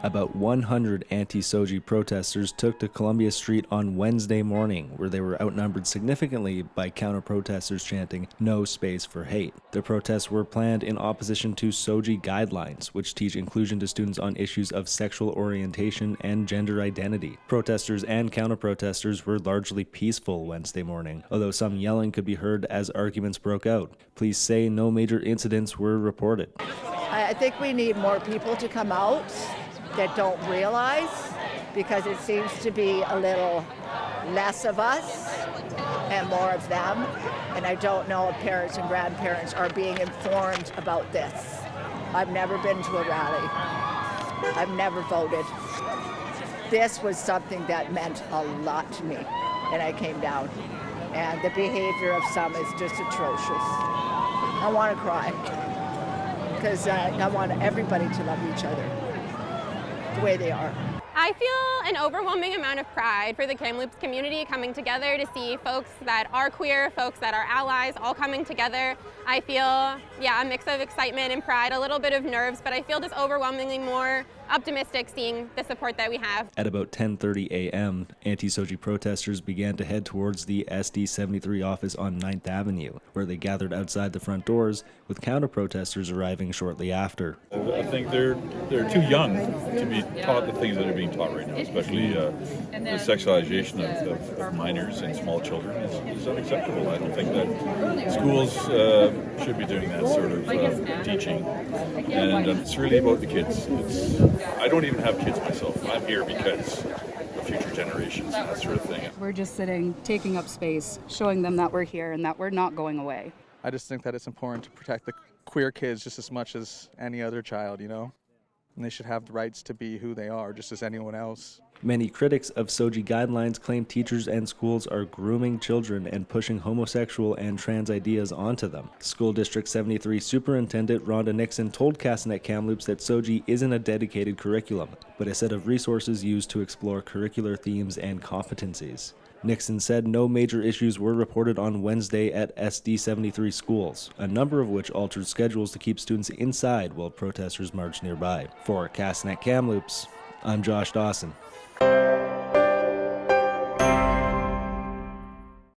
About 100 anti-SOGI protesters took to Columbia Street on Wednesday morning, where they were outnumbered significantly by counter-protesters chanting, "No space for hate." The protests were planned in opposition to SOGI guidelines, which teach inclusion to students on issues of sexual orientation and gender identity. Protesters and counter-protesters were largely peaceful Wednesday morning, although some yelling could be heard as arguments broke out. Police say no major incidents were reported. I think we need more people to come out that don't realize, because it seems to be a little less of us and more of them. And I don't know if parents and grandparents are being informed about this. I've never been to a rally. I've never voted. This was something that meant a lot to me, and I came down. And the behavior of some is just atrocious. I want to cry, because I want everybody to love each other the way they are. I feel an overwhelming amount of pride for the Kamloops community coming together to see folks that are queer, folks that are allies, all coming together. I feel, a mix of excitement and pride, a little bit of nerves, but I feel just overwhelmingly more optimistic seeing the support that we have. At about 10:30 a.m., anti-SOGI protesters began to head towards the SD73 office on 9th Avenue, where they gathered outside the front doors, with counter-protesters arriving shortly after. I think they're too young to be taught the things that are being taught right now, especially the sexualization of minors and small children is unacceptable. I don't think that schools should be doing that sort of teaching, and it's really about the kids. I don't even have kids myself. I'm here because of future generations and that sort of thing. We're just sitting, taking up space, showing them that we're here and that we're not going away. I just think that it's important to protect the queer kids just as much as any other child, and they should have the rights to be who they are, just as anyone else. Many critics of SOGI guidelines claim teachers and schools are grooming children and pushing homosexual and trans ideas onto them. School District 73 Superintendent Rhonda Nixon told Castanet Kamloops that SOGI isn't a dedicated curriculum, but a set of resources used to explore curricular themes and competencies. Nixon said no major issues were reported on Wednesday at SD73 schools, a number of which altered schedules to keep students inside while protesters marched nearby. For Castanet Kamloops, I'm Josh Dawson.